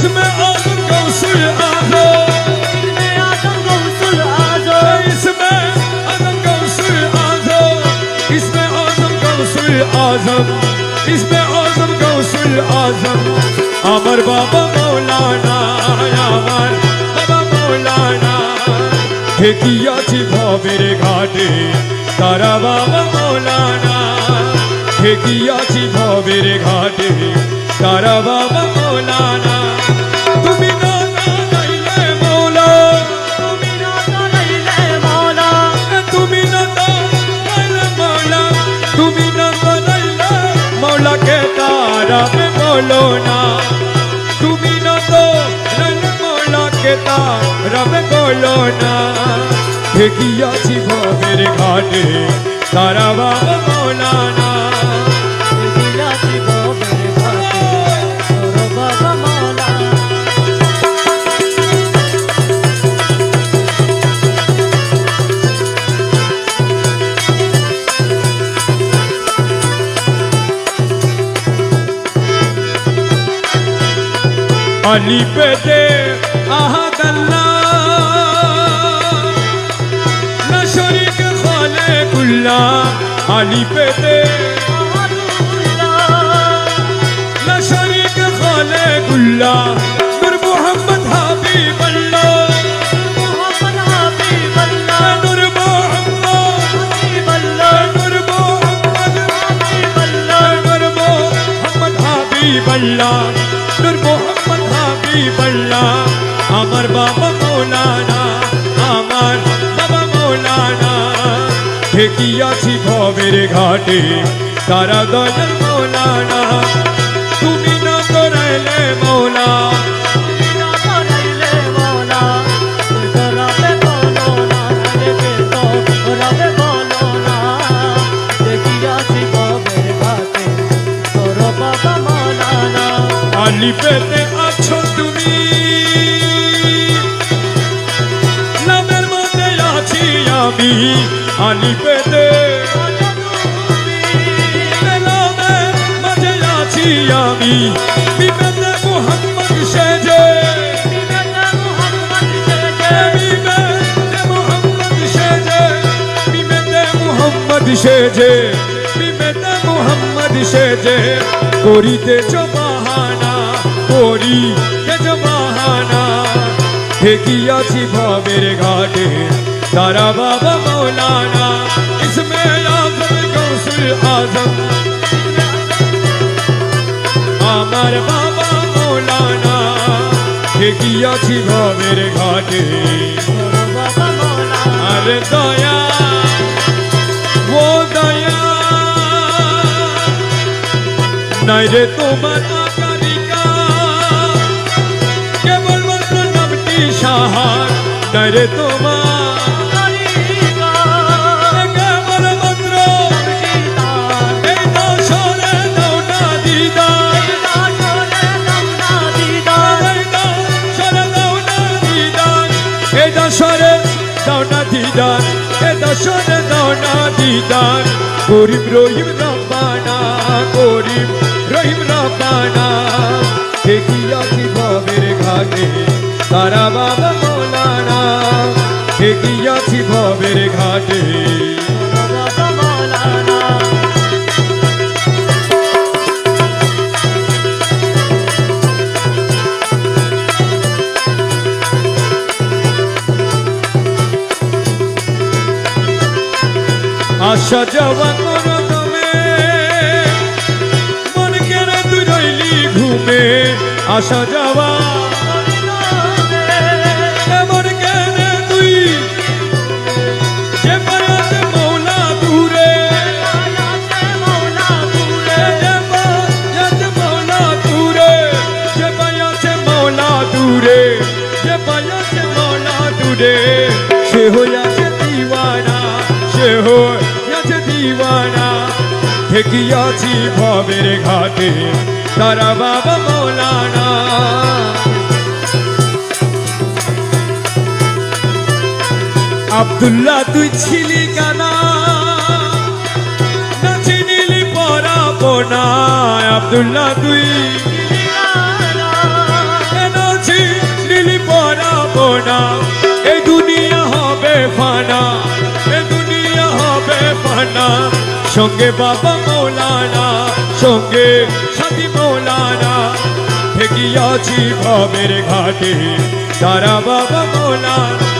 इसमें आजम गौसुल आजम, इसमें आजम गौसुल आजम, इसमें आजम गौसुल आजम, इसमें आजम गौसुल आजम अमर बाबा मौलाना, अमर बाबा मौलाना ठेकियाছি ভবের ঘাটে তারা বাবা মৌলানা, ठेकियाছি ভবের ঘাটে তারা বাবা মৌলানা। তুমি না জানাইলে মৌলা, তুমি না জানাইলে মৌলা, তুমি না জানাইলে মৌলা, তুমি না জানাইলে মৌলাকে তারা মে বলো না, তুমি না জানাইলে মৌলাকে তারা মে বলো না। ठेकियाছি ভবের ঘাটে তারা বাবা মৌলানা, ठेकियाছি ভবের ঘাটে তোর বাবা মৌলানা। अली पे दे आहद अल्लाह न शरीक खालिकुल्लाह, अली पे दे न शरीक खालिकुल्लाह, नूर मोहम्मद हबीब अल्लाह, मोहम्मद हबीब अल्लाह, नूर मोहम्मद हबीब अल्लाह, नूर मोहम्मद हबीब अल्लाह, नूर मोहम्मद हबीब अल्लाह, नूर मोहम्मद हबीब अल्लाह अमर बाबा मौलाना, अमर बाबा मौलाना ठेकियाছি ভবের ঘাটে তারা দয়াল মৌলানা। তুমি না করাইলে মৌলা, তুমি না করাইলে মৌলা, তোরা বে বলো না, রে তো তোরা বে বলো না। ठेकियाছি ভবের ঘাটে তোর বাবা মৌলানা। আলি পেতে আছো তুমি, নামের মধ্যে আছি আমি, আলি পেতে নামের মাঝে আছি আমি, বিবেতে মুহাম্মদ সেজে, বিবেতে মুহাম্মদ সেজে, বিবেতে মুহাম্মদ সেজে, বিবেতে মুহাম্মদ সেজে, বিবেতে মুহাম্মদ সেজে করিতেছ বাহানা, করিতেছ বাহানা। ठेकियाছি ভবের ঘাটে তারা বাবা মৌলানা, इसमें आजम गौसुल आजम আমার বাবা মৌলানা ठेकियाছি ভবের ঘাটে তোর বাবা মৌলানা। আরে দয়া ও দয়া নাই রে তোমার আকারিকা, কেবলমাত্র নামটি সাহার নাই রে তোমার, কেবলমাত্র এই দশরে দাও না দিদার, এই দশরে দাও না দিদার, এই দশরে দাও না দিদার, এই দশরে দাও না দিদার। করিম রহিম রব্বানা, করিম রহিম রব্বানা ठेकियाছি ভবের ঘাটে তারা বাবা মৌলানা, ठेकियाছি ভবের ঘাটে। তোর বাবা মৌলানা। আসা যাওয়া করো তুমি, মন কেন তুই রইলি ঘুমে, আসা যাওয়া এমন কেন তুই, যে পায়াতে মৌলা দূরে, যে পায়াতে মৌলা দূরে, যে পায়াতে মৌলা দূরে, যে পায়াতে মৌলা দূরে, সে হইয়াছে দিওয়ানা, সে হইয়াছে দিওয়ানা। ठेकियाছি ভবের ঘাটে তারা বাবা মৌলানা। আব্দুল্লাহ তুই ছিলি কানা, না চিনিলি পরাপনা, আব্দুল্লাহ তুই না হবে ফানা, এ দুনিয়া হবে ফানা। সঙ্গে বাবা মৌলানা, সঙ্গে সাথী মৌলানা, ঠেকিয়াছি ভবের ঘাটে তারা বাবা মৌলানা।